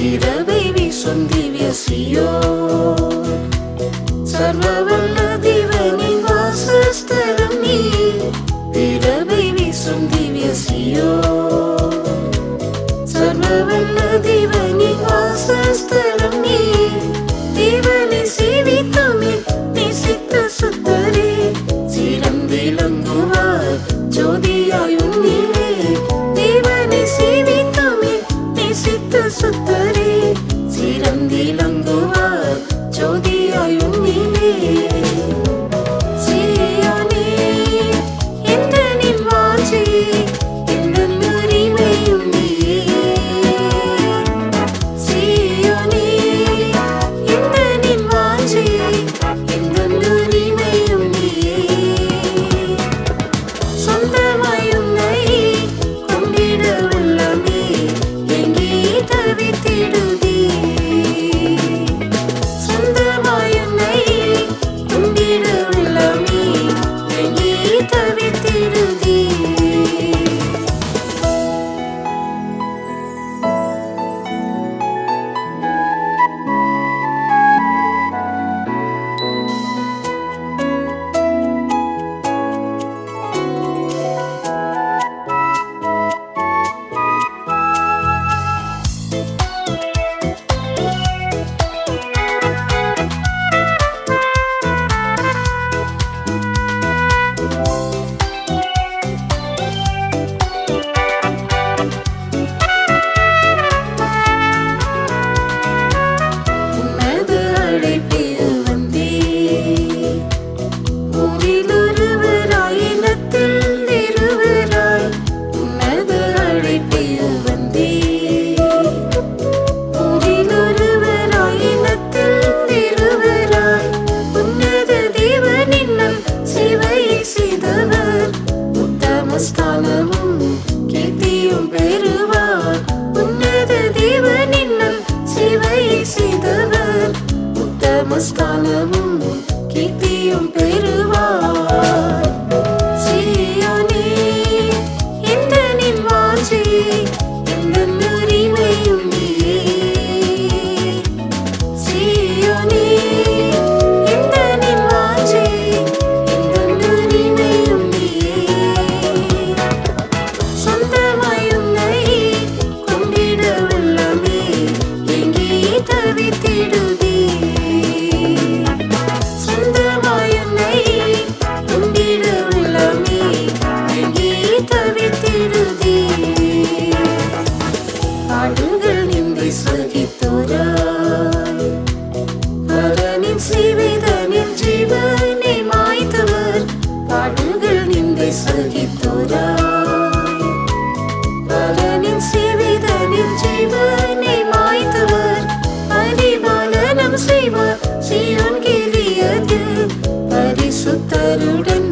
இரவை வீசும் திவ்ய சியோன், சர்வவல்ல தேவனின் வாசஸ்தலம் நீ. இரவை வீசும் திவ்ய சியோன், சர்வவல்ல தேவனின் வாசஸ்தலம் நீ. தேவனை சேவித்தோமே நேசித்த சுத்தரே, சிறந்திலங்குவார் ஜோதியாய் உன்னிலே. தேவனை சேவித்தோமே நேசித்த சுத்தரே, சிறந்திலங்குவார் ஜோதியாய் உன்னிலே. சீயோனே எந்தனின் வாஞ்சை, எந்தன் உரிமையும் நீயே. சீயோனே எந்தனின் வாஞ்சை, எந்தன் உரிமையும் நீயே. சொந்தமாய் உன்னை கொண்டிட உள்ளமே எங்கே தவித்திடுதே. சொந்தமாய் உன்னை கொண்டிட உள்ளமே எங்கே தவித்திடுதே. உனது அழைப்பில் வந்தே, ஊரில் ஒருவராய் இனத்தில் இருவராய். உனது அழைப்பில் வந்தே, ஊரில் ஒருவராய் இனத்தில் இருவராய். உன்னத தேவனின் நல் சேவையை செய்தவர், உத்தம ஸ்தானமும் கீர்த்தியும் பெறுவார். உன்னத தேவனின் நல் சேவையை செய்தவர், உத்தம ஸ்தானமும் கீர்த்தியும் பெறுவார். சீயோனே எந்தனின் வாஞ்சை, எந்தன் உரிமையும் நீயே. சீயோனே எந்தனின் வாஞ்சை, எந்தன் உரிமையும் நீயே. சொந்தமாய் உன்னை கொண்டிட உள்ளமே எங்கே தவித்திடுதே. சொந்தமாய் உன்னை கொண்டிட உள்ளமே எங்கே தவித்திடுதே. பாடுகள் நிந்தை சகித்தோராய், பரனின் சேவைதனில் ஜீவனை மாய்த்தவர். பாடுகள் நிந்தை சகித்தோராய், பரனின் சேவைதனில் ஜீவனை மாய்த்தவர். பரிபாலனம் செய்வார் சீயோன் கிரியதில், பரிசுத்தருடன்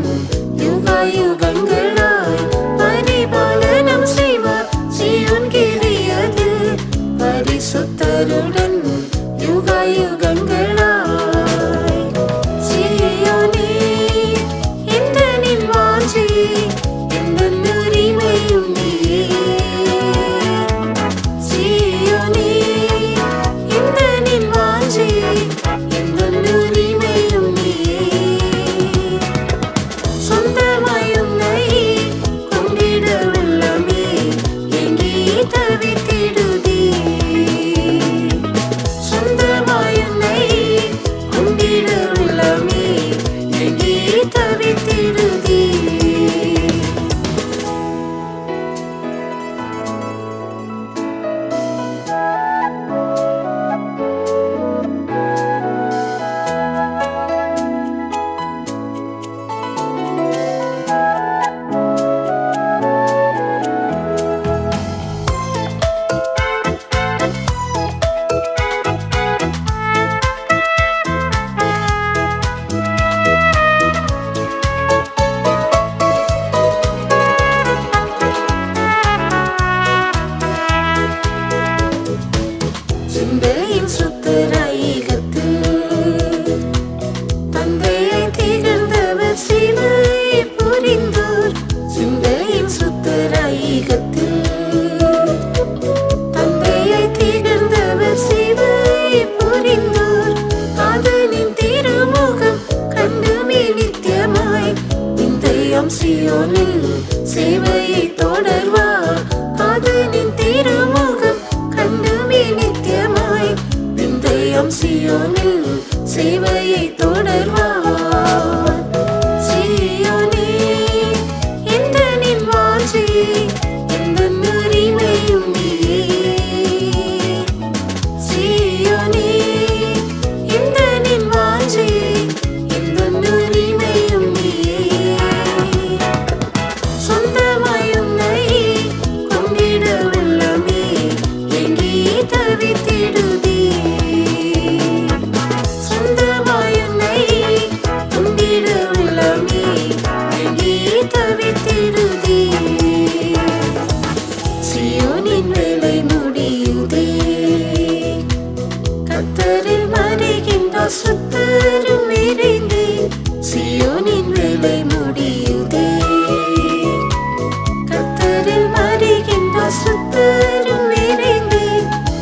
யுகாயுகங்களாய். பரிபாலனம் செய்வார் சீயோன் கிரியதில், பரிசுத்தருடன் யுகாயுகங்களாய். சீயோனே எந்தனின் பிந்தையம் சீயோனில் சேவையை தொடர்வார் காதலின் திருமுகம் கண்டுமே நித்தியமாய் பிந்தையம் சீயோனில் சேவையை தொடர்வார் சீயோனே எந்த நின் வாஞ்சி எந்த உரிமையும் நீயே சீயோனே எந்த நின் வாஞ்சி எந்த உரிமையும் நீயே சொந்தமாய் உன்னை கொண்டிட உள்ளமே எங்கே தவித்திடுதே சொந்தமாய் உன்னை கொண்டிட உள்ளமே எங்கே தவித்திடுதே சீயோனின் வேலை முடியுதே கர்த்தரில் மறைகின்றார் சுத்தரும் விரைந்தே சீயோனின் வேலை முடியுதே கர்த்தரில் மறைகின்றார் சுத்தரும் விரைந்தே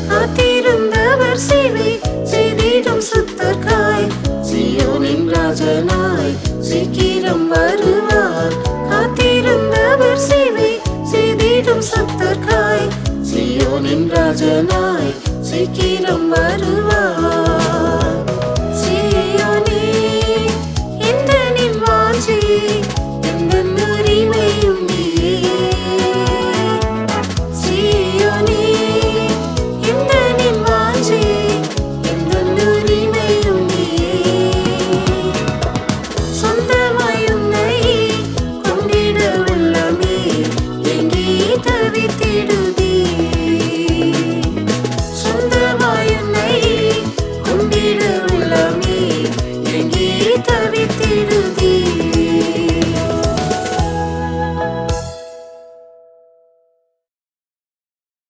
காத்திருந்தவர் சேவை செய்திடும் சுத்தர்காய் சீயோனின் ராஜனாய் சீக்கிரம் வருவார் காத்திருந்தவர் சேவை செய்திடும் சுத்தர்காய் சீயோனின் ராஜனாய் சீக்கிரம் வருவார்